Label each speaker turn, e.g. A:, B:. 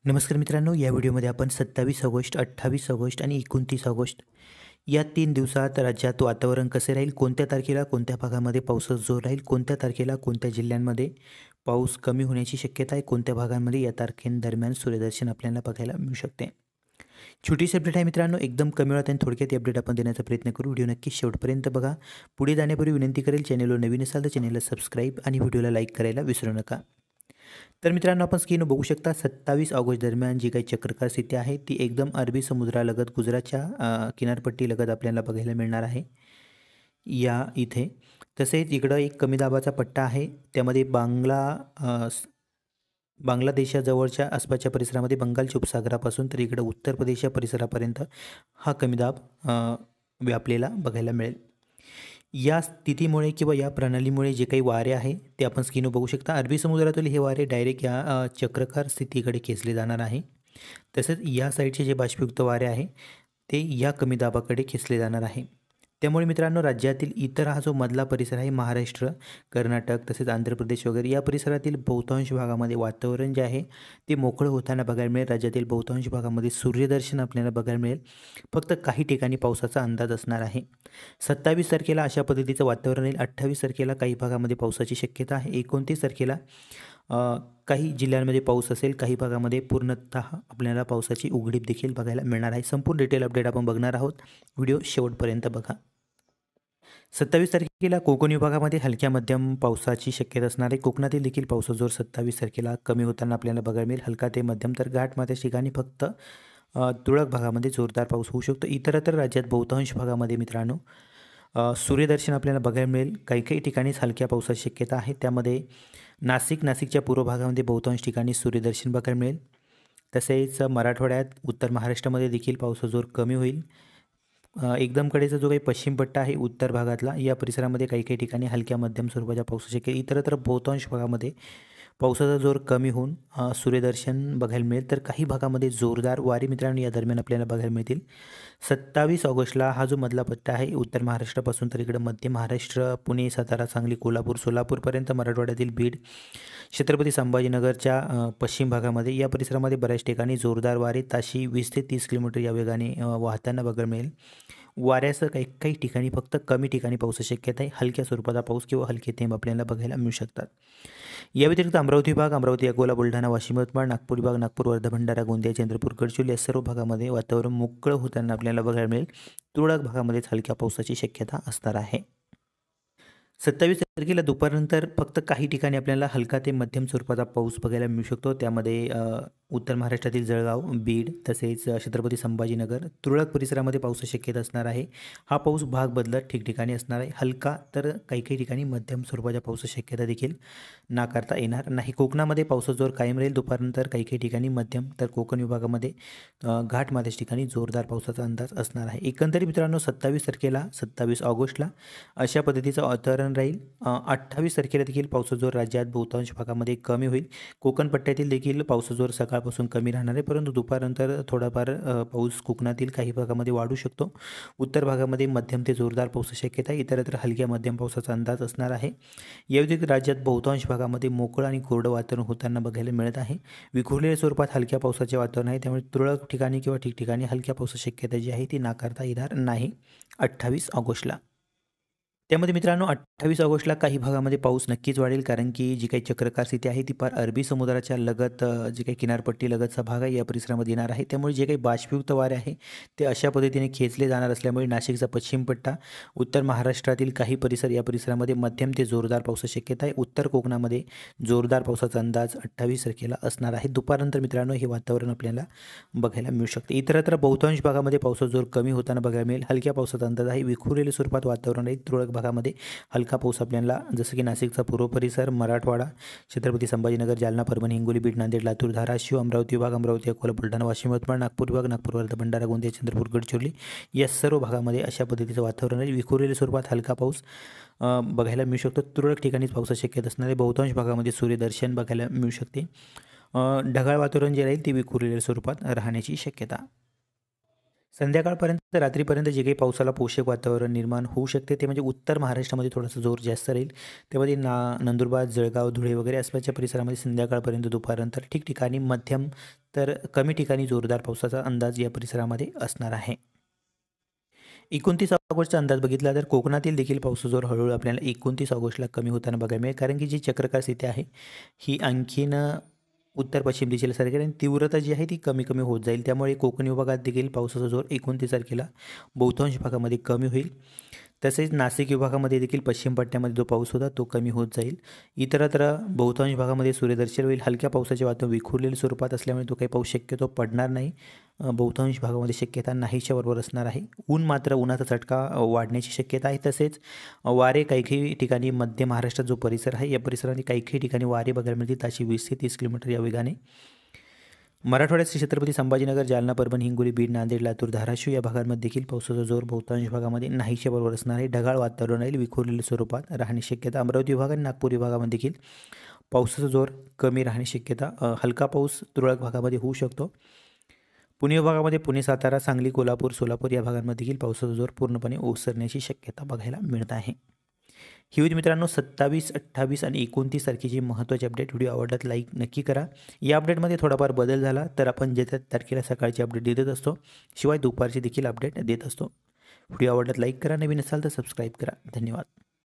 A: नमस्कार मित्रांनो, या व्हिडिओमध्ये आपण 27 ऑगस्ट, 28 ऑगस्ट आणि 29 ऑगस्ट या 3 दिवसात राज्यात वातावरण कसे राहील, कोणत्या तारखेला कोणत्या भागामध्ये पावसाचा जोर राहील, कोणत्या तारखेला कोणत्या जिल्ह्यांमध्ये पाऊस कमी होण्याची शक्यता आहे, कोणत्या भागांमध्ये या तारखेदरम्यान सूर्यदर्शन आपल्याला बघायला मिळू शकते. छोटीशी अपडेट आहे मित्रांनो, एकदम कमी वेळात आणि थोडक्यात अपडेट आपण देण्याचा प्रयत्न करू. व्हिडिओ नक्की शेवटपर्यंत बघा. पुढे जाण्यापूर्वी विनंती करेल, चॅनलवर नवीन असाल तर चॅनलला सबस्क्राईब आणि व्हिडिओला लाईक करायला विसरू नका. तर मित्रांनो, आपण स्क्रीनवर बघू शकता 27 ऑगस्ट दरम्यान जी काही चक्रकार स्थिती आहे ती एकदम अरबी समुद्रालगत गुजरातच्या किनारपट्टीलगत आपल्याला बघायला मिळणार आहे या इथे. तसेच इकडं एक कमी दाबाचा पट्टा आहे, त्यामध्ये बांगलादेशाजवळच्या आसपासच्या परिसरामध्ये बंगालच्या उपसागरापासून तर इकडं उत्तर प्रदेश या परिसरापर्यंत हा कमी दाब व्यापलेला बघायला मिळेल. या स्थितीमुळे किंवा या प्रणालीमुळे जे काही वारे आहे ते आपण स्क्रीनवर बघू शकता. अरबी समुद्रातील हे वारे डायरेक्ट या चक्रकार स्थितीकडे खेचले जाणार आहे. तसेच या साईडचे जे बाष्पयुक्त वारे आहे ते या कमी दाबाकडे खेचले जाणार आहे. त्यामुळे मित्रांनो, राज्यातील इतर हा जो मधला परिसर आहे, महाराष्ट्र, कर्नाटक तसेच आंध्र प्रदेश वगैरे या परिसरातील बहुतांश भागामध्ये वातावरण जे आहे ते मोकळं होताना बघायला मिळेल. राज्यातील बहुतांश भागामध्ये सूर्यदर्शन आपल्याला बघायला मिळेल. फक्त काही ठिकाणी पावसाचा अंदाज असणार आहे. 27 तारखेला अशा पद्धतीचं वातावरण येईल. 28 तारखेला काही भागामध्ये पावसाची शक्यता आहे. 29 तारखेला काही जिल्ह्यांमध्ये पाऊस असेल, काही भागामध्ये पूर्णतः आपल्याला पावसाची उघडीप देखील बघायला मिळणार आहे. संपूर्ण डिटेल अपडेट आपण बघणार आहोत. व्हिडिओ शेवटपर्यंत बघा. 27 तारखेला कोकण विभागामध्ये हलक्या मध्यम पावसाची शक्यता असणार आहे. कोकणातील देखील पावसाचा जोर 27 तारखेला कमी होताना आपल्याला बघायला मिळेल. हलका ते मध्यम तर घाटमाथ्याच्या ठिकाणी फक्त तुरळक भागामध्ये जोरदार पाऊस होऊ शकतो. इतरत्र राज्यात बहुतांश भागामध्ये मित्रांनो सूर्यदर्शन आपल्याला बघायला मिळेल. काही ठिकाणीच हलक्या पावसाची शक्यता आहे. त्यामध्ये नाशिकच्या पूर्व भागामध्ये बहुतांश ठिकाणी सूर्यदर्शन बघायला मिळेल. तसेच मराठवाड्यात, उत्तर महाराष्ट्रामध्ये देखील पावसाचा जोर कमी होईल. एकदम कडेचा जो काही पश्चिम पट्टा आहे उत्तर भागातला, या परिसरामध्ये काही ठिकाणी हलक्या मध्यम स्वरूपाच्या पावसाची शक्यता. इतरत्र बहुतांश भागामध्ये पावसाचा जोर कमी होऊन सूर्यदर्शन बघायला मिळेल. तर काही भागामध्ये जोरदार वारे मित्रांनो या दरम्यान आपल्याला बघायला मिळतील. 27 ऑगस्टला हा जो मधला पट्टा आहे उत्तर महाराष्ट्रापासून तर इकडं मध्य महाराष्ट्र, पुणे, सातारा, सांगली, कोल्हापूर, सोलापूरपर्यंत, मराठवाड्यातील बीड, छत्रपती संभाजीनगरच्या पश्चिम भागामध्ये या परिसरामध्ये बऱ्याच ठिकाणी जोरदार वारे ताशी 20 ते 30 किलोमीटर या वेगाने वाहताना बघायला मिळेल. वाऱ्यासह काही ठिकाणी फक्त कमी ठिकाणी पावसाची शक्यता आहे. हलक्या स्वरूपाचा पाऊस किंवा हलके थेंब आपल्याला बघायला मिळू शकतात. या व्यतिरिक्त अमरावती विभाग, अमरावती, अकोला, बुलढाणा, वाशिम, यवतमाळ, नागपूर विभाग, नागपूर, वर्धा, भंडारा, गोंदिया, चंद्रपूर, गडचिरोली या सर्व भागामध्ये वातावरण मोकळं होताना आपल्याला बघायला मिळेल. तुरळक भागामध्येच हलक्या पावसाची शक्यता असणार आहे. 27 तारखेला दुपारनंतर फक्त काही ठिकाणी आपल्याला हलका ते मध्यम स्वरूपाचा पाऊस बघायला मिळू शकतो. त्यामध्ये उत्तर महाराष्ट्रातील जळगाव, बीड तसेच छत्रपती संभाजीनगर, तुरळक परिसरामध्ये पावसाची शक्यता असणार आहे. हा पाऊस भाग बदलत ठिकठिकाणी असणार आहे. हलका तर काही ठिकाणी मध्यम स्वरूपाच्या पावसाची शक्यता देखील नाकारता येणार नाही. कोकणामध्ये पावसाचा जोर कायम राहील. दुपारनंतर काही ठिकाणी मध्यम तर कोकण विभागामध्ये घाटमाथ्याच्या ठिकाणी जोरदार पावसाचा अंदाज असणार आहे. एकंदरीत मित्रांनो, 27 ऑगस्टला अशा पद्धतीचं वातावरण राहील. 28 तारखेला देखील पावसाचा जोर राज्यात बहुतांश भागामध्ये कमी होईल. कोकण पट्ट्यातील देखील पावसाचा जोर सकाळपासून कमी राहणार आहे, परंतु दुपारनंतर थोडाफार पाऊस कोकणातील काही भागामध्ये वाढू शकतो. उत्तर भागामध्ये मध्यम ते जोरदार पावसाची शक्यता आहे. इतरत्र हलक्या मध्यम पावसाचा अंदाज असणार आहे. या व्यतिरिक्त राज्यात बहुतांश भागामध्ये मोकळं आणि कोरडं वातावरण होताना बघायला मिळत आहे. विखुरलेल्या स्वरूपात हलक्या पावसाचे वातावरण आहे, त्यामुळे तुरळक ठिकाणी किंवा ठिकठिकाणी हलक्या पावसाची शक्यता जी आहे ती नाकारता येणार नाही 28 ऑगस्टला. त्यामध्ये मित्रांनो 28 ऑगस्टला काही भागामध्ये पाऊस नक्कीच वाढेल, कारण की जी काही चक्रकार स्थिती आहे ती फार अरबी समुद्राच्या लगत जी काही किनारपट्टी लगतचा भाग आहे या परिसरामध्ये येणार आहे. त्यामुळे जे काही बाष्पयुक्त वारे आहे ते अशा पद्धतीने खेचले जाणार असल्यामुळे नाशिकचा पश्चिम पट्टा, उत्तर महाराष्ट्रातील काही परिसर या परिसरामध्ये मध्यम ते जोरदार पावसाची शक्यता आहे. उत्तर कोकणामध्ये जोरदार पावसाचा अंदाज 28 तारखेला असणार आहे. दुपारनंतर मित्रांनो हे वातावरण आपल्याला बघायला मिळू शकते. इतरत्र बहुतांश भागामध्ये पावसाचा जोर कमी होताना बघायला मिळेल. हलक्या पावसाचा अंदाज आहे. विखुरलेल्या स्वरूपात वातावरण आहे. तुरळक भागामध्ये हलका पाऊस आपल्याला, जसं की नाशिकचा पूर्व परिसर, मराठवाडा, छत्रपती संभाजीनगर, जालना, परभणी, हिंगोली, बीड, नांदेड, लातूर, धाराशिव, अमरावती विभाग, अमरावती, अकोला, बुलढाणा, वाशिम, यवतमाळ, नागपूर विभाग, नागपूर, वर्धा, भंडारा, गोंदिया, चंद्रपूर, गडचिरोली या सर्व भागामध्ये अशा पद्धतीचं वातावरण आहे. विखुरलेल्या स्वरूपात हलका पाऊस बघायला मिळू शकतो. तुरळक ठिकाणीच पावसाची शक्यता असणार आहे. बहुतांश भागामध्ये सूर्यदर्शन बघायला मिळू शकते. ढगाळ वातावरण जे राहील ते विखुरलेल्या स्वरूपात राहण्याची शक्यता. संध्याकाळपर्यंत रात्रीपर्यंत जे काही पावसाला पोषक वातावरण निर्माण होऊ शकते ते म्हणजे उत्तर महाराष्ट्रामध्ये थोडासा जोर जास्त राहील. त्यामध्ये नंदुरबार, जळगाव, धुळे वगैरे आसपासच्या परिसरामध्ये संध्याकाळपर्यंत दुपारनंतर ठिकठिकाणी मध्यम तर कमी ठिकाणी जोरदार पावसाचा अंदाज या परिसरामध्ये असणार आहे. 29 ऑगस्टचा अंदाज बघितला तर कोकणातील देखील पावसाचा जोर हळूहळू आपल्याला 29 ऑगस्टला कमी होताना बघायला मिळेल, कारण की जी चक्रकार स्थिती आहे ही आणखीन उत्तर पश्चिम दिशेला सरकेल आणि तीव्रता जी आहे ती कमी कमी होत जाईल. त्यामुळे कोकण विभागात देखील पावसाचा जोर 29 तारखेला बहुतांश भागामध्ये कमी होईल. तसेच नाशिक विभागामध्ये देखील पश्चिम पट्ट्यामध्ये जो पाऊस होता तो कमी होत जाईल. इतरत्र बहुतांश भागामध्ये सूर्यदर्शन होईल. हलक्या पावसाचे वातावरण विखुरलेल्या स्वरूपात असल्यामुळे तो काही पाऊस शक्यतो पडणार नाही. बहुतांश भागामध्ये शक्यता नाहीच्या बरोबर असणार आहे. उन्हाचा चटका वाढण्याची शक्यता आहे. तसेच वारे काही ठिकाणी मध्य महाराष्ट्रात जो परिसर आहे या परिसरामध्ये काही ठिकाणी वारे बघायला मिळतील, ताशी 20 ते 30 किलोमीटर या वेगाने. मराठवाड्यात श्री छत्रपती संभाजीनगर, जालना, परभणी, हिंगोली, बीड, नांदेड, लातूर, धाराशिव या भागांमध्ये देखील पावसाचा जोर बहुतांश भागामध्ये नाहीच्या बरोबर असणार आहे. ढगाळ वातावरण राहील, विखुरलेल्या स्वरूपात राहण्याची शक्यता. अमरावती विभाग आणि नागपूर विभागामध्ये देखील पावसाचा जोर कमी राहण्याची शक्यता. हलका पाऊस तुरळक भागामध्ये होऊ शकतो. पुणे विभागामध्ये पुणे, सातारा, सांगली, कोल्हापूर, सोलापूर या भागांमध्ये देखील पावसाचा जोर पूर्णपणे ओसरण्याची शक्यता बघायला मिळत आहे. ही होती मित्रांनो 27, 28 आणि 29 तारखेची महत्त्वाची अपडेट. व्हिडिओ आवडला तर लाईक नक्की करा. या अपडेटमध्ये थोडाफार बदल झाला तर आपण ज्या तारखेला सकाळची अपडेट देत असतो, शिवाय दुपारची देखील अपडेट देत असतो. व्हिडिओ आवडला तर लाईक करा, नवीन असाल तर सबस्क्राईब करा. धन्यवाद.